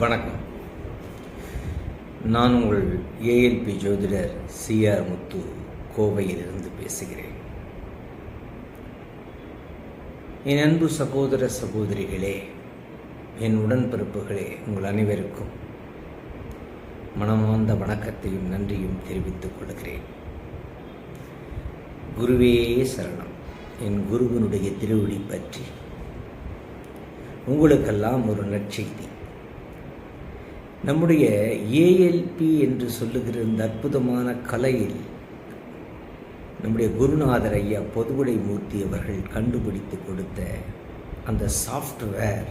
வணக்கம். நான் உங்கள் ஏஎல்பி ஜோதிடர் சிஆர் முத்து கோவையிலிருந்து பேசுகிறேன். என் அன்பு சகோதர சகோதரிகளே, என் உடன்பிறப்புகளே, உங்கள் அனைவருக்கும் மனமார்ந்த வணக்கத்தையும் நன்றியும் தெரிவித்துக் கொள்கிறேன். குருவே சரணம். என் குருவினுடைய திருவடி பற்றி உங்களுக்கெல்லாம் ஒரு நற்செய்தி. நம்முடைய ஏஎல்பி என்று சொல்லுகிற இந்த அற்புதமான கலையில் நம்முடைய குருநாதர் ஐயா பொதுவுடை மூர்த்தி அவர்கள் கண்டுபிடித்து கொடுத்த அந்த சாஃப்ட்வேர்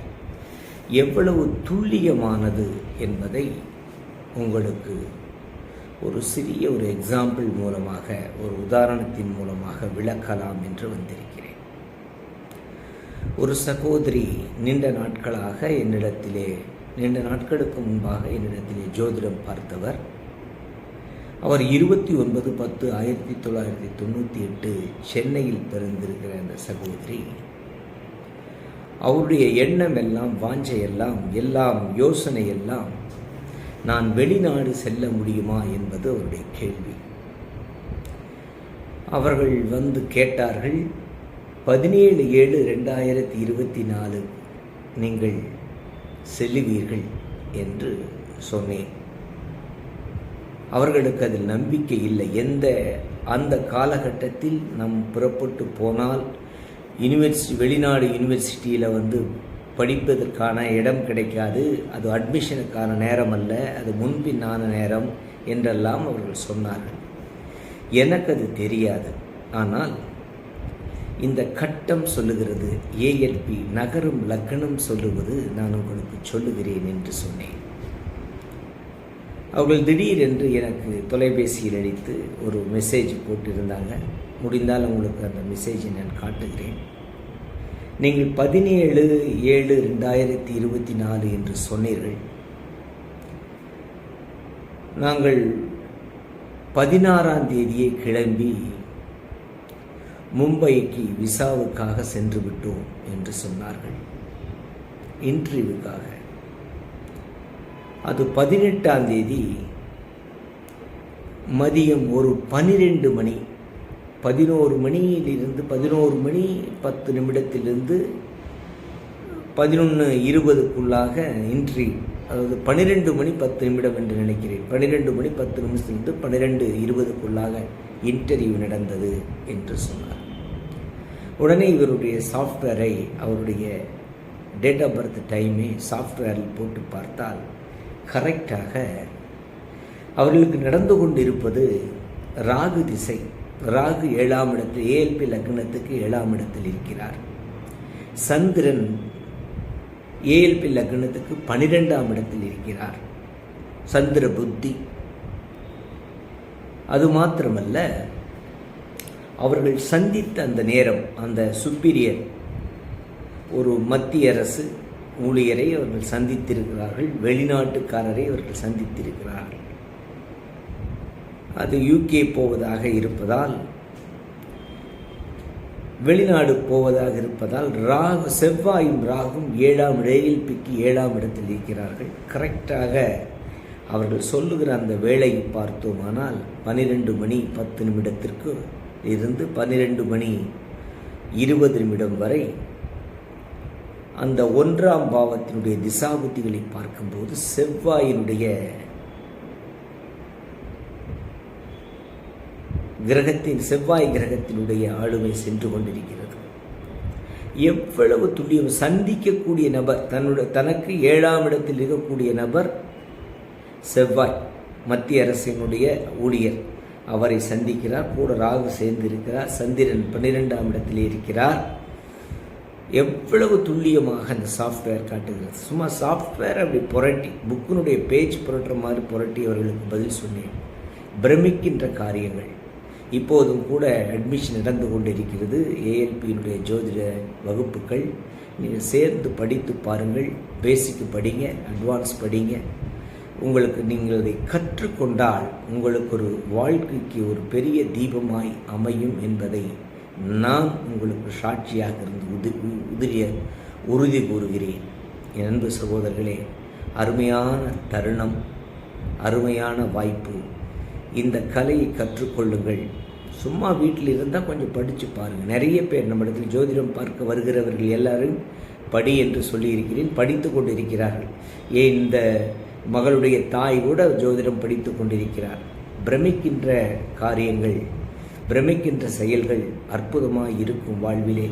எவ்வளவு துல்லியமானது என்பதை உங்களுக்கு ஒரு சிறிய எக்ஸாம்பிள் மூலமாக, ஒரு உதாரணத்தின் மூலமாக விளக்கலாம் என்று வந்திருக்கிறேன். ஒரு சகோதரி நீண்ட நாட்களுக்கு முன்பாக என்னிடத்திலே ஜோதிடம் பார்த்தவர். அவர் 29/10/1998 சென்னையில் பிறந்திருக்கிற அந்த சகோதரி. அவருடைய எண்ணம் எல்லாம், வாஞ்சையெல்லாம், யோசனை எல்லாம் நான் வெளிநாடு செல்ல முடியுமா என்பது அவருடைய கேள்வி. அவர்கள் வந்து கேட்டார்கள், 17/7/2024 நீங்கள் செல்லுவீர்கள் என்று சொன்னேன். அவர்களுக்கு அதில் நம்பிக்கை இல்லை. அந்த காலகட்டத்தில் நாம் புறப்பட்டு போனால் வெளிநாடு யூனிவர்சிட்டியில் படிப்பதற்கான இடம் கிடைக்காது, அது அட்மிஷனுக்கான நேரம் அல்ல, அது முன்பின்னான நேரம் என்றெல்லாம் அவர்கள் சொன்னார்கள். எனக்கு அது தெரியாது. ஆனால் இந்த கட்டம் சொல்லுகிறது, ஏஎல்பி நகரும் லக்னம் சொல்லுவது நான் உங்களுக்கு சொல்லுகிறேன் என்று சொன்னேன். அவர்கள் திடீரென்று எனக்கு தொலைபேசியில் அடித்து ஒரு மெசேஜ் போட்டிருந்தாங்க. முடிந்தால் உங்களுக்கு அந்த மெசேஜை நான் காட்டுகிறேன். நீங்கள் 17/7/2024 என்று சொன்னீர்கள். நாங்கள் 16ஆம் தேதியே கிளம்பி மும்பைக்கு விசாவுக்காக சென்று விட்டோம் என்று சொன்னார்கள், இன்டர்வியூக்காக. அது 18ஆம் தேதி மதியம் ஒரு 12 மணி, 11 மணியிலிருந்து 11 மணி 10 நிமிடத்திலிருந்து 11:20க்குள்ளாக இன்டர்வியூ. அதாவது 12 மணி 10 நிமிடம் என்று நினைக்கிறேன். 12 மணி 10 நிமிஷத்திலிருந்து 12:20க்குள்ளாக இன்டர்வியூ நடந்தது என்று சொன்னார். உடனே இவருடைய சாஃப்ட்வேரை, அவருடைய டேட் ஆஃப் பர்த் டைமை சாஃப்ட்வேரில் போட்டு பார்த்தால் கரெக்டாக அவர்களுக்கு நடந்து கொண்டிருப்பது ராகு திசை. ராகு 7ஆம் இடத்தில், ஏஎல்பி லக்னத்துக்கு 7ஆம் இடத்தில் இருக்கிறார். சந்திரன் ஏஎல்பி லக்னத்துக்கு 12ஆம் இடத்தில் இருக்கிறார். சந்திர புத்தி. அது மாத்திரமல்ல, அவர்கள் சந்தித்த அந்த நேரம், அந்த சுப்பீரியர், ஒரு மத்திய அரசு ஊழியரை அவர்கள் சந்தித்திருக்கிறார்கள், வெளிநாட்டுக்காரரை அவர்கள் சந்தித்திருக்கிறார்கள். அது யூகே போவதாக இருப்பதால், வெளிநாடு போவதாக இருப்பதால், செவ்வாயும் ராகும் 7ஆம் ஏஎல்பிக்கு 7ஆம் இடத்தில் இருக்கிறார்கள். கரெக்டாக அவர்கள் சொல்லுகிற அந்த வேளையை பார்த்தோமானால் 12 மணி 10 நிமிடத்திற்கு இருந்து 12 மணி 20 நிமிடம் வரை அந்த 1ஆம் பாவத்தினுடைய திசாபுத்திகளை பார்க்கும்போது செவ்வாய் கிரகத்தினுடைய ஆளுமை சென்று கொண்டிருக்கிறது. எவ்வளவு துல்லியம்! சந்திக்கக்கூடிய நபர், தனக்கு 7ஆம் இடத்தில் இருக்கக்கூடிய நபர் செவ்வாய், மத்திய அரசினுடைய ஊழியர், அவரை சந்திக்கிறார். கூட ராகு சேர்ந்து இருக்கிறார். சந்திரன் 12ஆம் இடத்தில் இருக்கிறார். எவ்வளவு துல்லியமாக அந்த சாஃப்ட்வேர் காட்டுகிறது! சும்மா சாஃப்ட்வேர் அப்படி புரட்டி, புக்கினுடைய பேஜ் புரட்டுற மாதிரி புரட்டி அவர்களுக்கு பதில் சொன்னேன். பிரமிக்கின்ற காரியங்கள். இப்போதும் கூட அட்மிஷன் நடந்து கொண்டிருக்கிறது. ஏஎல்பியினுடைய ஜோதிட வகுப்புகள் நீங்கள் சேர்ந்து படித்து பாருங்கள். பேசிக்கு படிங்க, அட்வான்ஸ் படிங்க. நீங்கள் அதை கற்றுக்கொண்டால் உங்களுக்கு ஒரு வாழ்க்கைக்கு ஒரு பெரிய தீபமாய் அமையும் என்பதை நான் உங்களுக்கு சாட்சியாக இருந்து உறுதி கூறுகிறேன். என் அன்பு சகோதரர்களே, அருமையான தருணம், அருமையான வாய்ப்பு. இந்த கலையை கற்றுக்கொள்ளுங்கள். சும்மா வீட்டில் இருந்தால் கொஞ்சம் படித்து பாருங்கள். நிறைய பேர் நம்மிடத்தில் ஜோதிடம் பார்க்க வருகிறவர்கள் எல்லாரும் படி என்று சொல்லியிருக்கிறேன், படித்து கொண்டிருக்கிறார்கள். ஏன் இந்த மகளுடைய தாய் கூட ஜோதிடம் படித்து கொண்டிருக்கிறார். பிரமிக்கின்ற காரியங்கள், பிரமிக்கின்ற செயல்கள் அற்புதமாக இருக்கும். வாழ்விலே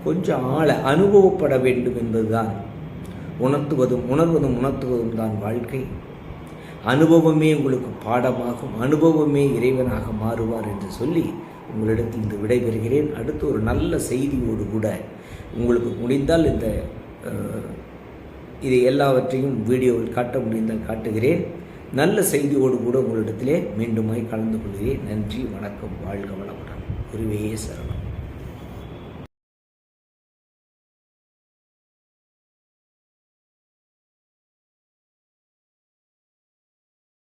கொஞ்சம் அனுபவப்பட வேண்டும் என்பதுதான். உணர்வதும் தான் வாழ்க்கை. அனுபவமே உங்களுக்கு பாடமாகும், அனுபவமே இறைவனாக மாறுவார் என்று சொல்லி உங்களிடத்தில் இந்த விடைபெறுகிறேன். அடுத்து ஒரு நல்ல செய்தியோடு கூட உங்களுக்கு முடிந்தால் இதை எல்லாவற்றையும் வீடியோவில் காட்ட முடிந்தால் காட்டுகிறேன். நல்ல செய்தியோடு கூட உங்களிடத்திலே மீண்டுமாய் கலந்து கொள்கிறேன். நன்றி, வணக்கம், வாழ்க வளமுடன். குருவே சரணம்.